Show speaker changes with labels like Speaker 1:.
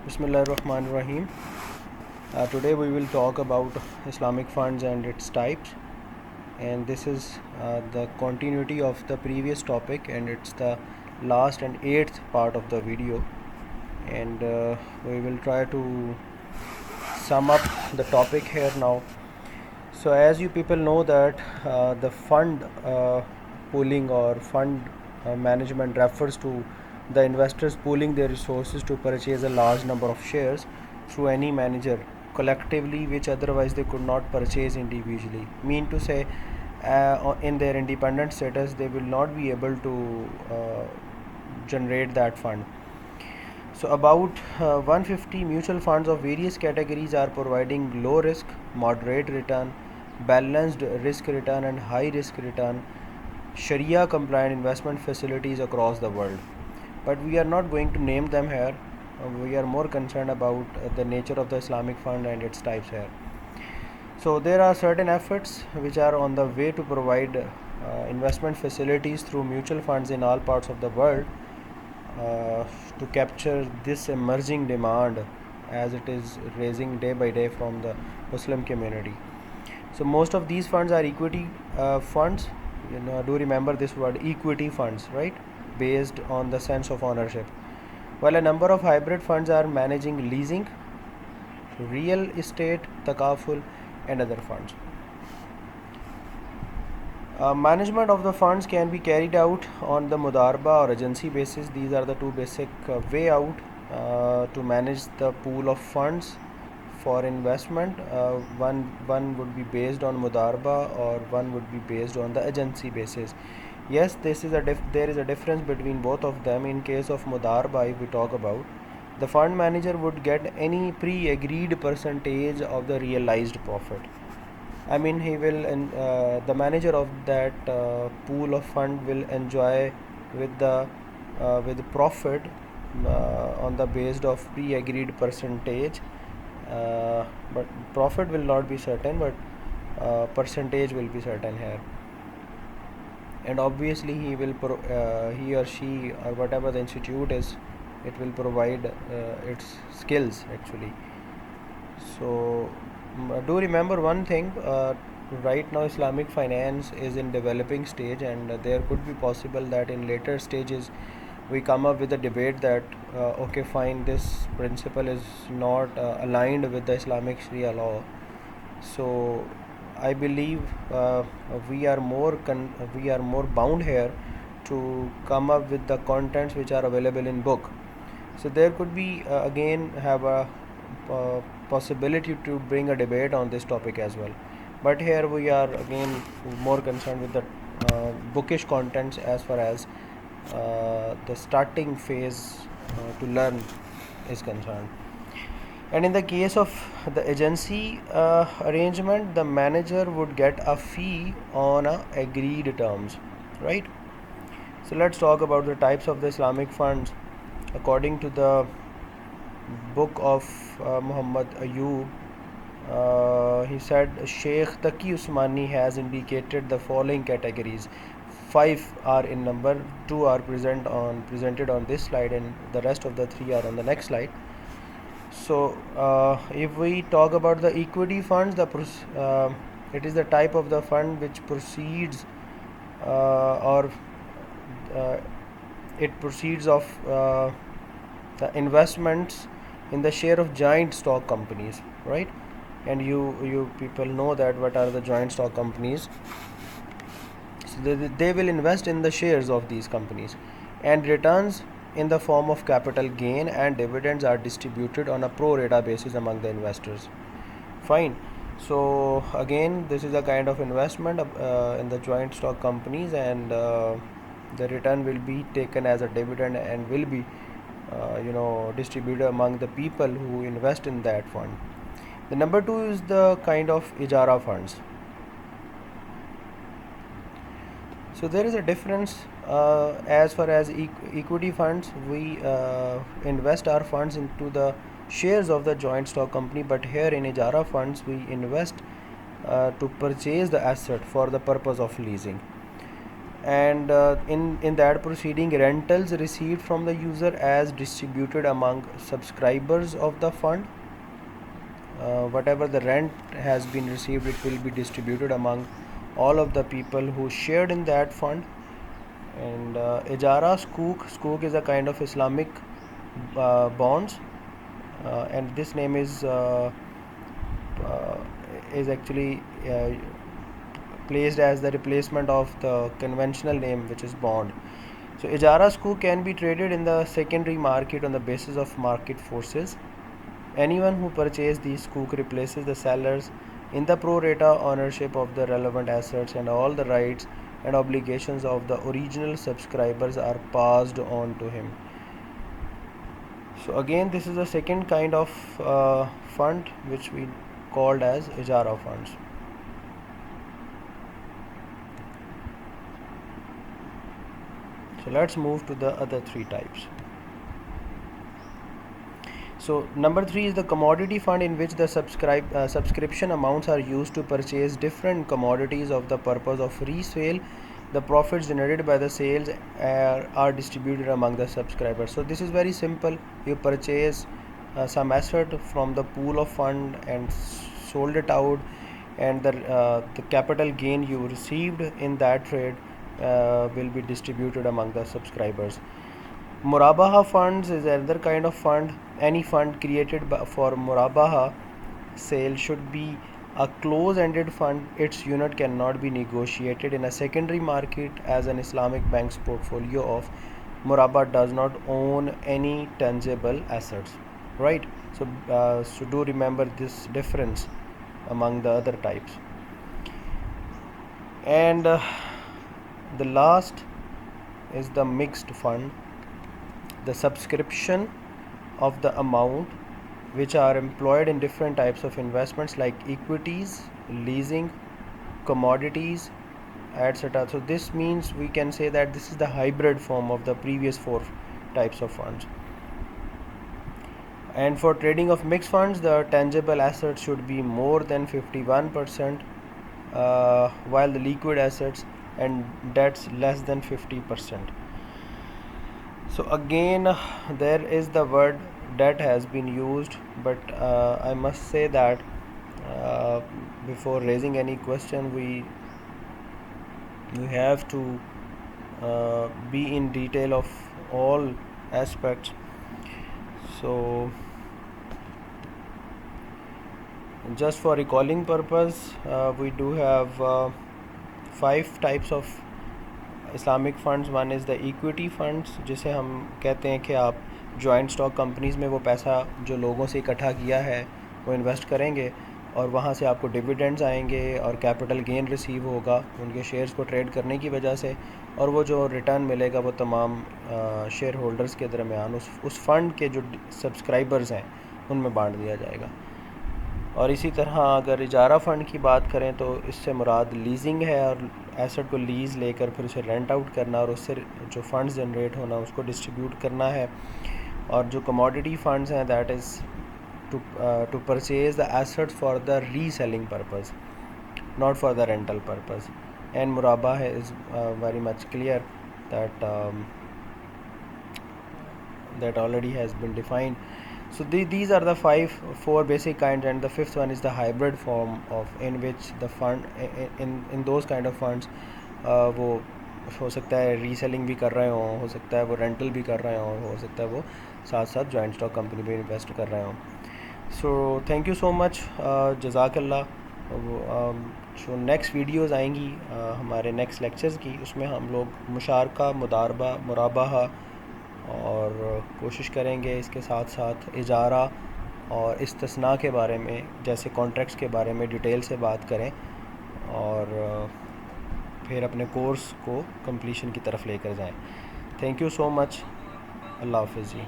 Speaker 1: Bismillahirrahmanirrahim. Today we will talk about Islamic funds and its types, and this is the continuity of the previous topic, and it's the last and eighth part of the video. And we will try to sum up the topic here now. So, as you people know that the fund pooling or fund management refers to the investors pooling their resources to purchase a large number of shares through any manager collectively, which otherwise they could not purchase individually. Mean to say, in their independent status, they will not be able to generate that fund. So about 150 mutual funds of various categories are providing low risk, moderate return, balanced risk return and high risk return Sharia compliant investment facilities across the world. But we are not going to name them here. We are more concerned about the nature of the Islamic fund and its types here. So there are certain efforts which are on the way to provide investment facilities through mutual funds in all parts of the world to capture this emerging demand as it is raising day by day from the Muslim community. So most of these funds are equity funds. Do remember this word, equity funds, right? Based on the sense of ownership. While a number of hybrid funds are managing leasing, real estate, takaful, and other funds. Management of the funds can be carried out on the mudarba or agency basis. These are the two basic way out to manage the pool of funds for investment. One would be based on mudarba or one would be based on the agency basis. Yes, there is a difference between both of them. In case of mudarba, if we talk about, the fund manager would get any pre-agreed percentage of the realized profit. I mean, the manager of that pool of fund will enjoy with the profit on the based of pre-agreed percentage, but profit will not be certain, but percentage will be certain here. And obviously, he or she or whatever the institute is, it will provide its skills actually. So do remember one thing, right now Islamic finance is in developing stage, and there could be possible that in later stages we come up with a debate that okay fine, this principle is not aligned with the Islamic Sharia law. So I believe we are more bound here to come up with the contents which are available in book. So there could be again have a possibility to bring a debate on this topic as well. But here we are again more concerned with the bookish contents as far as the starting phase to learn is concerned. And in the case of the agency arrangement, the manager would get a fee on agreed terms, right? So let's talk about the types of the Islamic funds. According to the book of Muhammad Ayub, he said Sheikh Taqi Usmani has indicated the following categories. 5 are in number, 2 are presented on this slide, and the rest of the 3 are on the next slide. So if we talk about the equity funds, it is the type of the fund which proceeds or it proceeds of the investments in the share of joint stock companies, right? And you people know that what are the joint stock companies. So they will invest in the shares of these companies, and returns in the form of capital gain and dividends are distributed on a pro rata basis among the investors. Fine. So again, this is a kind of investment in the joint stock companies, and the return will be taken as a dividend and will be distributed among the people who invest in that fund. The number 2 is the kind of ijara funds. So there is a difference as far as equity funds. We invest our funds into the shares of the joint stock company, but here in ijara funds we invest to purchase the asset for the purpose of leasing. and in that proceeding, rentals received from the user as distributed among subscribers of the fund. Whatever the rent has been received, it will be distributed among all of the people who shared in that fund. And ijara sukuk is a kind of Islamic bonds, and this name is actually placed as the replacement of the conventional name, which is bond. So ijara sukuk can be traded in the secondary market on the basis of market forces. Anyone who purchased these sukuk replaces the sellers in the pro rata ownership of the relevant assets, and all the rights and obligations of the original subscribers are passed on to him. So again, this is the second kind of fund which we called as ijara funds. So let's move to the other three types. So number 3 is the commodity fund, in which the subscription amounts are used to purchase different commodities of the purpose of resale. The profits generated by the sales are distributed among the subscribers. So this is very simple. You purchase some asset from the pool of fund and sold it out, and the capital gain you received in that trade will be distributed among the subscribers. Murabaha funds is another kind of fund. Any fund created for Murabaha sale should be a close-ended fund. Its unit cannot be negotiated in a secondary market, as an Islamic bank's portfolio of Murabba does not own any tangible assets. Right? So do remember this difference among the other types. And the last is the mixed fund. The subscription of the amount which are employed in different types of investments like equities, leasing, commodities, etc. So this means we can say that this is the hybrid form of the previous 4 types of funds. And for trading of mixed funds, the tangible assets should be more than 51%, while the liquid assets and debts less than 50%. So again, there is the word debt has been used, but I must say that before raising any question, we have to be in detail of all aspects. So just for recalling purpose, we do have 5 types of Islamic funds. One is the equity funds, جسے ہم کہتے ہیں کہ آپ joint stock companies میں وہ پیسہ جو لوگوں سے اکٹھا کیا ہے وہ انویسٹ کریں گے، اور وہاں سے آپ کو ڈویڈنڈز آئیں گے اور کیپٹل گین ریسیو ہوگا ان کے شیئرز کو ٹریڈ کرنے کی وجہ سے، اور وہ جو ریٹرن ملے گا وہ تمام شیئر ہولڈرز کے درمیان اس فنڈ کے جو سبسکرائبرز ہیں ان میں بانٹ دیا جائے گا. اور اسی طرح اگر اجارہ فنڈ کی بات کریں تو اس سے مراد لیزنگ ہے، اور ایسٹ کو لیز لے کر پھر اسے رینٹ آؤٹ کرنا اور اس سے جو فنڈز جنریٹ ہونا اس کو ڈسٹریبیوٹ کرنا ہے. اور جو کموڈیٹی فنڈز ہیں that is to purchase the asset for the reselling purpose, not for the rental purpose. And مرابہ ہے is very much clear that already has been defined. So these are the 4 basic kinds, and the 5th one is the hybrid form of in which the fund in those kind of funds وہ ہو سکتا ہے ری selling بھی کر رہے ہوں، ہو سکتا ہے وہ رینٹل بھی کر رہے ہوں، ہو سکتا ہے وہ ساتھ ساتھ جوائنٹ اسٹاک کمپنی میں انویسٹ کر رہے ہوں. سو تھینک یو سو مچ، جزاک اللہ. جو نیکسٹ ویڈیوز آئیں گی ہمارے نیکسٹ لیکچرز کی، اس میں ہم لوگ مشارکہ، مداربہ، مرابحہ اور کوشش کریں گے اس کے ساتھ ساتھ اجارہ اور استثناء کے بارے میں، جیسے کانٹریکٹس کے بارے میں ڈیٹیل سے بات کریں، اور پھر اپنے کورس کو کمپلیشن کی طرف لے کر جائیں. تھینک یو سو مچ. اللہ حافظ جی.